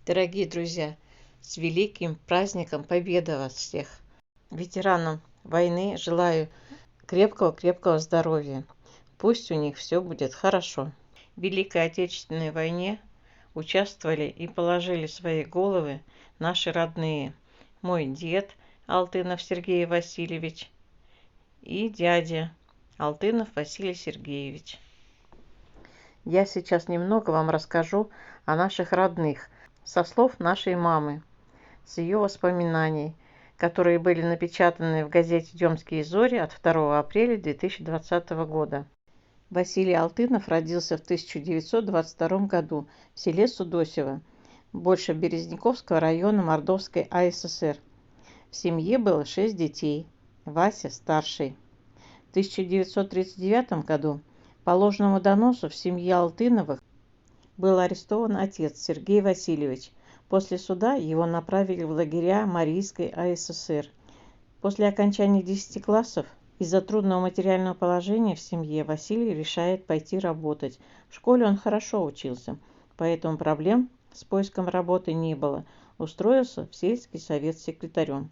Дорогие друзья, с великим праздником Победы вас всех! Ветеранам войны желаю крепкого здоровья. Пусть у них все будет хорошо. В Великой Отечественной войне участвовали и положили свои головы наши родные. Мой дед Алтынов Сергей Васильевич и дядя Алтынов Василий Сергеевич. Я сейчас немного вам расскажу о наших родных, со слов нашей мамы, с ее воспоминаний, которые были напечатаны в газете «Демские зори» от 2 апреля 2020 года. Василий Алтынов родился в 1922 году в селе Судосево, больше Березняковского района Мордовской АССР. В семье было 6 детей, Вася старший. В 1939 году по ложному доносу в семье Алтыновых был арестован отец Сергей Васильевич. После суда его направили в лагеря Марийской АССР. После окончания 10 классов из-за трудного материального положения в семье Василий решает пойти работать. В школе он хорошо учился, поэтому проблем с поиском работы не было. Устроился в сельский совет секретарем.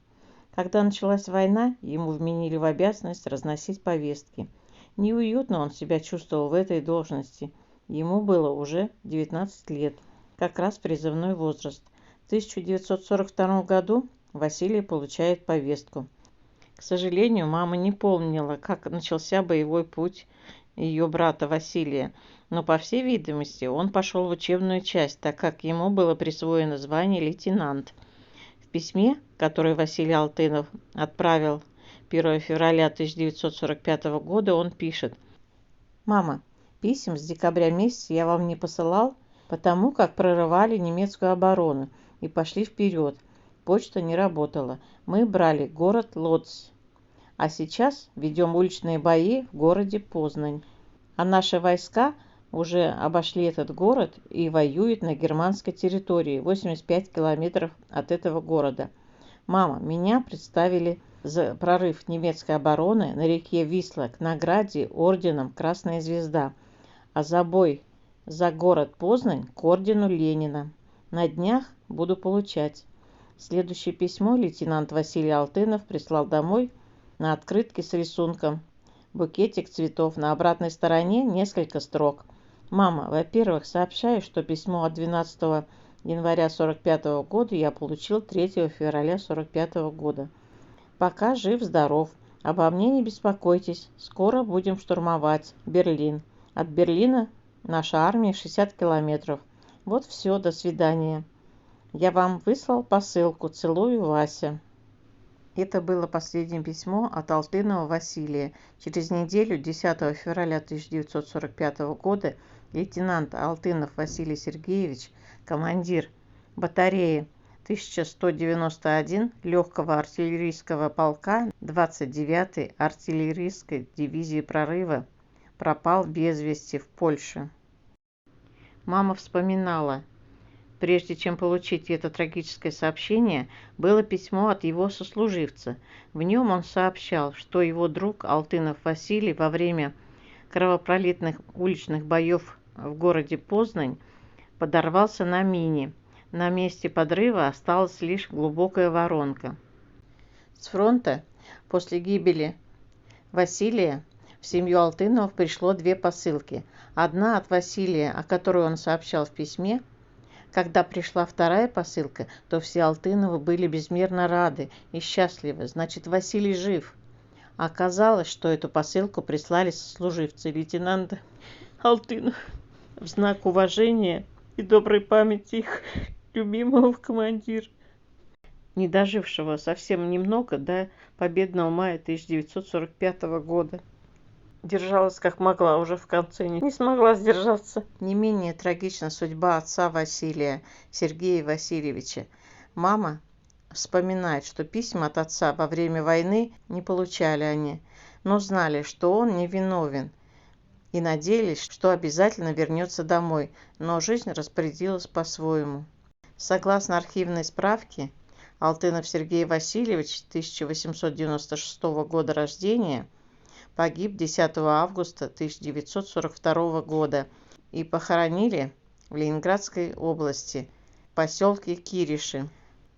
Когда началась война, ему вменили в обязанность разносить повестки. Неуютно он себя чувствовал в этой должности. Ему было уже 19 лет, как раз призывной возраст. В 1942 году Василий получает повестку. К сожалению, мама не помнила, как начался боевой путь ее брата Василия, но, по всей видимости, он пошел в учебную часть, так как ему было присвоено звание лейтенант. В письме, которое Василий Алтынов отправил 1 февраля 1945 года, он пишет: «Мама, писем с декабря месяца я вам не посылал, потому как прорывали немецкую оборону и пошли вперед. Почта не работала. Мы брали город Лодзь. А сейчас ведем уличные бои в городе Познань. А наши войска уже обошли этот город и воюют на германской территории, 85 километров от этого города. Мама, меня представили за прорыв немецкой обороны на реке Висла к награде орденом Красная Звезда, а за бой за город Познань к ордену Ленина. На днях буду получать». Следующее письмо лейтенант Василий Алтынов прислал домой на открытке с рисунком букетик цветов. На обратной стороне несколько строк. «Мама, во-первых, сообщаю, что письмо от 12 января 1945 года я получил 3 февраля 1945 года. Пока жив-здоров. Обо мне не беспокойтесь. Скоро будем штурмовать Берлин. От Берлина наша армия 60 километров. Вот все, до свидания. Я вам выслал посылку. Целую, Вася». Это было последнее письмо от Алтынова Василия. Через неделю, 10 февраля 1945 года, лейтенант Алтынов Василий Сергеевич, командир батареи 1191 легкого артиллерийского полка 29-й артиллерийской дивизии прорыва, пропал без вести в Польше. Мама вспоминала: прежде чем получить это трагическое сообщение, было письмо от его сослуживца. В нем он сообщал, что его друг Алтынов Василий во время кровопролитных уличных боев в городе Познань подорвался на мине. На месте подрыва осталась лишь глубокая воронка. С фронта после гибели Василия в семью Алтыновых пришло 2 посылки. Одна от Василия, о которой он сообщал в письме. Когда пришла вторая посылка, то все Алтыновы были безмерно рады и счастливы. Значит, Василий жив. Оказалось, что эту посылку прислали сослуживцы лейтенанта Алтынов в знак уважения и доброй памяти их любимого командира, не дожившего совсем немного до победного мая 1945 года. Держалась как могла, уже в конце не смогла сдержаться. Не менее трагична судьба отца Василия, Сергея Васильевича. Мама вспоминает, что письма от отца во время войны не получали они, но знали, что он невиновен, и надеялись, что обязательно вернется домой, но жизнь распорядилась по-своему. Согласно архивной справке, Алтынов Сергей Васильевич, 1896 года рождения, погиб 10 августа 1942 года и похоронили в Ленинградской области поселке Кириши.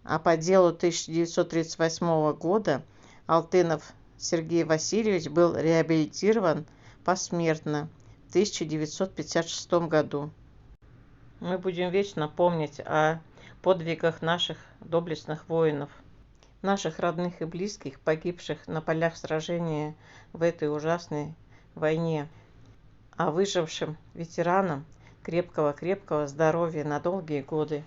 А по делу 1938 года Алтынов Сергей Васильевич был реабилитирован посмертно в 1956 году. Мы будем вечно помнить о подвигах наших доблестных воинов, наших родных и близких, погибших на полях сражения в этой ужасной войне, а выжившим ветеранам крепкого здоровья на долгие годы.